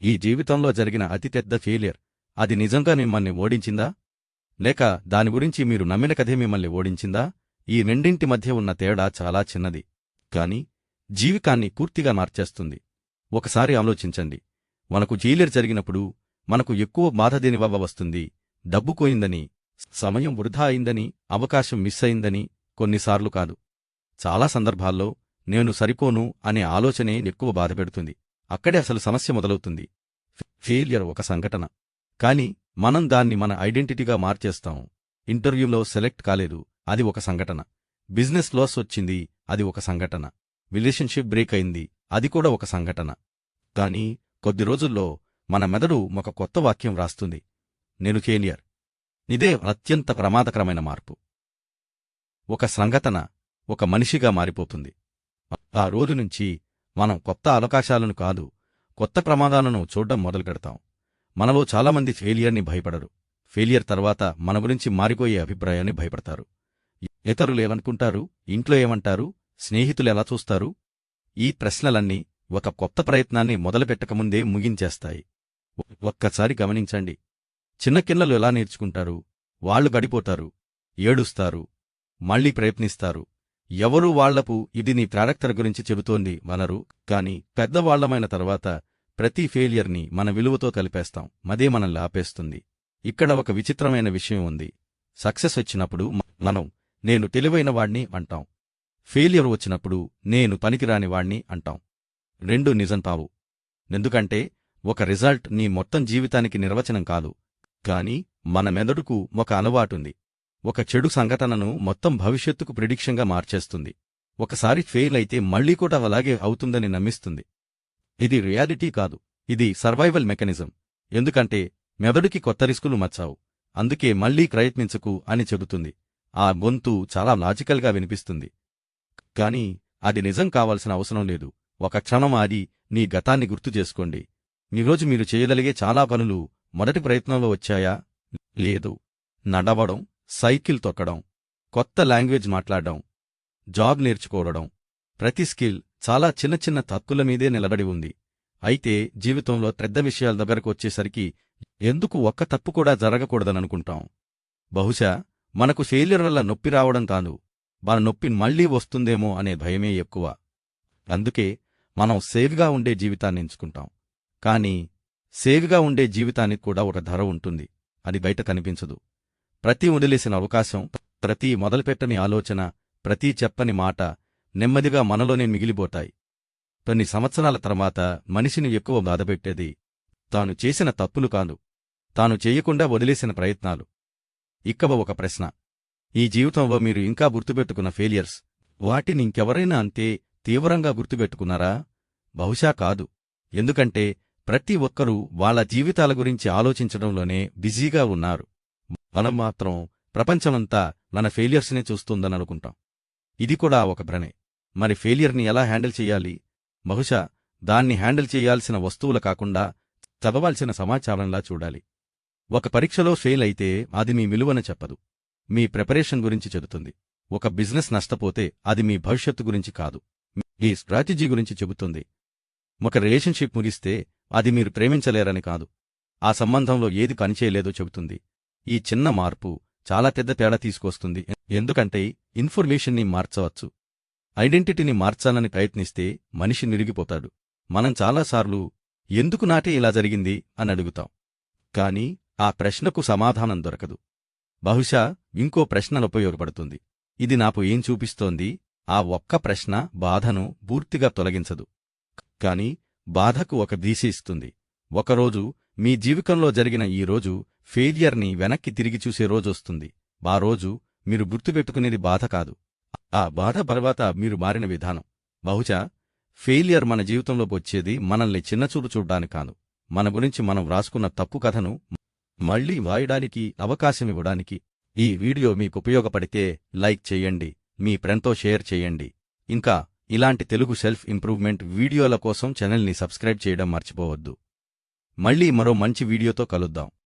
ఈ జీవితంలో జరిగిన అతిపెద్ద ఫెయిలియర్ అది నిజంగా మిమ్మల్ని ఓడించిందా? లేక దాని గురించి మీరు నమ్మిన కథే మిమ్మల్ని ఓడించిందా? ఈ రెండింటి మధ్య ఉన్న తేడా చాలా చిన్నది, కాని జీవితాన్ని పూర్తిగా మార్చేస్తుంది. ఒకసారి ఆలోచించండి, మనకు ఫెయిలియర్ జరిగినప్పుడు మనకు ఎక్కువ బాధ దేనివల్ల వస్తుంది? డబ్బు పోయిందని, సమయం వృధా అయిందని, అవకాశం మిస్ అయిందని? కొన్నిసార్లు కాదు. చాలా సందర్భాల్లో నేను సరిపోను అనే ఆలోచనే ఎక్కువ బాధపెడుతుంది. అక్కడే అసలు సమస్య మొదలవుతుంది. ఫెయిలియర్ ఒక సంఘటన, కాని మనం దాన్ని మన ఐడెంటిటీగా మార్చేస్తాం. ఇంటర్వ్యూలో సెలెక్ట్ కాలేదు, అది ఒక సంఘటన. బిజినెస్ లాస్ వచ్చింది, అది ఒక సంఘటన. రిలేషన్షిప్ బ్రేక్ అయింది, అది కూడా ఒక సంఘటన. కాని కొద్ది రోజుల్లో మన మెదడు ఒక కొత్త వాక్యం రాస్తుంది: నేను ఫెయిలియర్. ఇదే అత్యంత ప్రమాదకరమైన మార్పు. ఒక సంఘటన ఒక మనిషిగా మారిపోతుంది. ఆ రోజు నుంచి మనం కొత్త అవకాశాలను కాదు, కొత్త ప్రమాదాలను చూడ్డం మొదలుపెడతాం. మనలో చాలామంది ఫెయిలియర్ని భయపడరు. ఫెయిలియర్ తర్వాత మన గురించి మారిపోయే అభిప్రాయాన్ని భయపడతారు. ఇతరులు ఏమనుకుంటారు, ఇంట్లో ఏమంటారు, స్నేహితులు ఎలా చూస్తారు? ఈ ప్రశ్నలన్నీ ఒక కొత్త ప్రయత్నాన్ని మొదలుపెట్టకముందే ముగించేస్తాయి. ఒక్కసారి గమనించండి, చిన్న పిల్లలు ఎలా నేర్చుకుంటారు? వాళ్లు గడిపోతారు, ఏడుస్తారు, మళ్లీ ప్రయత్నిస్తారు. ఎవరూ వాళ్లకు ఇది నీ క్యారెక్టర్ గురించి చెబుతోంది మనరు. కాని పెద్దవాళ్లమైన తర్వాత ప్రతి ఫెయిలియర్ని మన విలువతో కలిపేస్తాం. అదే మనల్ని ఆపేస్తుంది. ఇక్కడ ఒక విచిత్రమైన విషయం ఉంది. సక్సెస్ వచ్చినప్పుడు మనం నేను తెలివైనవాణ్ణి అంటాం. ఫెయిలియర్ వచ్చినప్పుడు నేను పనికిరానివాణ్ణి అంటాం. రెండూ నిజం కావు. ఎందుకంటే ఒక రిజల్ట్ నీ మొత్తం జీవితానికి నిర్వచనం కాదు. కాని మన మెదడుకు ఒక అలవాటుంది. ఒక చెడు సంఘటనను మొత్తం భవిష్యత్తుకు ప్రిడిక్షన్గా మార్చేస్తుంది. ఒకసారి ఫెయిల్ అయితే మళ్లీ కూడా అలాగే అవుతుందని నమ్మిస్తుంది. ఇది రియాలిటీ కాదు, ఇది సర్వైవల్ మెకానిజం. ఎందుకంటే మెదడుకి కొత్త రిస్కులు మచ్చావు, అందుకే మళ్లీ ప్రయత్నించకు అని చెబుతుంది. ఆ గొంతు చాలా లాజికల్గా వినిపిస్తుంది, కాని అది నిజం కావాల్సిన అవసరం లేదు. ఒక క్షణం ఆగి నీ గతాన్ని గుర్తుచేసుకోండి. ఈరోజు మీరు చేయగలిగే చాలా పనులు మొదటి ప్రయత్నంలో వచ్చాయా? లేదు. నడవడం, సైకిల్ తొక్కడం, కొత్త లాంగ్వేజ్ మాట్లాడడం, జాబ్ నేర్చుకోవడం, ప్రతి స్కిల్ చాలా చిన్న చిన్న తప్పుల మీదే నిలబడి ఉంది. అయితే జీవితంలో పెద్ద విషయాల దగ్గరకు వచ్చేసరికి ఎందుకు ఒక్క తప్పు కూడా జరగకూడదననుకుంటాం. బహుశా మనకు ఫెయిలియర్ వల్ల నొప్పి రావడం కాదు, మన నొప్పి మళ్లీ వస్తుందేమో అనే భయమే ఎక్కువ. అందుకే మనం సేవ్గా ఉండే జీవితాన్ని ఎంచుకుంటాం. కాని సేవ్గా ఉండే జీవితానికి కూడా ఒక ధర ఉంటుంది, అది బయట కనిపించదు. ప్రతి వదిలేసిన అవకాశం, ప్రతి మొదలుపెట్టని ఆలోచన, ప్రతి చెప్పని మాట నెమ్మదిగా మనలోనే మిగిలిపోతాయి. కొన్ని సంవత్సరాల తర్వాత మనిషిని ఎక్కువ బాధపెట్టేది తాను చేసిన తప్పులు కాదు, తాను చేయకుండా వదిలేసిన ప్రయత్నాలు. ఇక్కవ ఒక ప్రశ్న: ఈ జీవితంలో మీరు ఇంకా గుర్తుపెట్టుకున్న ఫెయిలియర్స్, వాటిని ఇంకెవరైనా అంతే తీవ్రంగా గుర్తుపెట్టుకున్నారా? బహుశా కాదు. ఎందుకంటే ప్రతి ఒక్కరూ వాళ్ల జీవితాల గురించి ఆలోచించడంలోనే బిజీగా ఉన్నారు. మనం మాత్రం ప్రపంచమంతా మన ఫెయిలియర్స్నే చూస్తుందననుకుంటాం. ఇది కూడా ఒక భ్రమే. మరి ఫెయిలియర్ని ఎలా హ్యాండిల్ చెయ్యాలి? బహుశా దాన్ని హ్యాండిల్ చెయ్యాల్సిన వస్తువులు కాకుండా చదవాల్సిన సమాచారంలా చూడాలి. ఒక పరీక్షలో ఫెయిల్ అయితే అది మీ విలువను చెప్పదు, మీ ప్రిపరేషన్ గురించి చెబుతుంది. ఒక బిజినెస్ నష్టపోతే అది మీ భవిష్యత్తు గురించి కాదు, మీ స్ట్రాటజీ గురించి చెబుతుంది. ఒక రిలేషన్షిప్ ముగిస్తే అది మీరు ప్రేమించలేరని కాదు, ఆ సంబంధంలో ఏది పనిచేయలేదో చెబుతుంది. ఈ చిన్న మార్పు చాలా పెద్ద తేడా తీసుకొస్తుంది. ఎందుకంటే ఇన్ఫర్మేషన్ని మార్చవచ్చు. ఐడెంటిటీని మార్చాలని ప్రయత్నిస్తే మనిషి నిరిగిపోతాడు. మనం చాలాసార్లు ఎందుకు నాటే ఇలా జరిగింది అని అడుగుతాం, కాని ఆ ప్రశ్నకు సమాధానం దొరకదు. బహుశా ఇంకో ప్రశ్న ఉపయోగపడుతుంది. ఇది నాకు ఏం చూపిస్తోంది? ఆ ఒక్క ప్రశ్న బాధను పూర్తిగా తొలగించదు, కాని బాధకు ఒక దిశ ఇస్తుంది. ఒకరోజు మీ జీవితంలో జరిగిన ఈ రోజు ఫెయిలియర్ని వెనక్కి తిరిగి చూసే రోజొస్తుంది. ఆ రోజు మీరు గుర్తుపెట్టుకునేది బాధ కాదు, ఆ బాధ తర్వాత మీరు మారిన విధానం. బహుశా ఫెయిలియర్ మన జీవితంలోకి వచ్చేది మనల్ని చిన్నచూపు చూడ్డానికి కాదు, మన గురించి మనం వ్రాసుకున్న తప్పు కథను మళ్లీ వాయడానికి అవకాశమివ్వడానికి. ఈ వీడియో మీకు ఉపయోగపడితే లైక్ చెయ్యండి, మీ ఫ్రెండ్తో షేర్ చెయ్యండి. ఇంకా ఇలాంటి తెలుగు సెల్ఫ్ ఇంప్రూవ్మెంట్ వీడియోల కోసం ఛానల్ని సబ్స్క్రైబ్ చేయడం మర్చిపోవద్దు. మళ్లీ మరో మంచి వీడియోతో కలుద్దాం.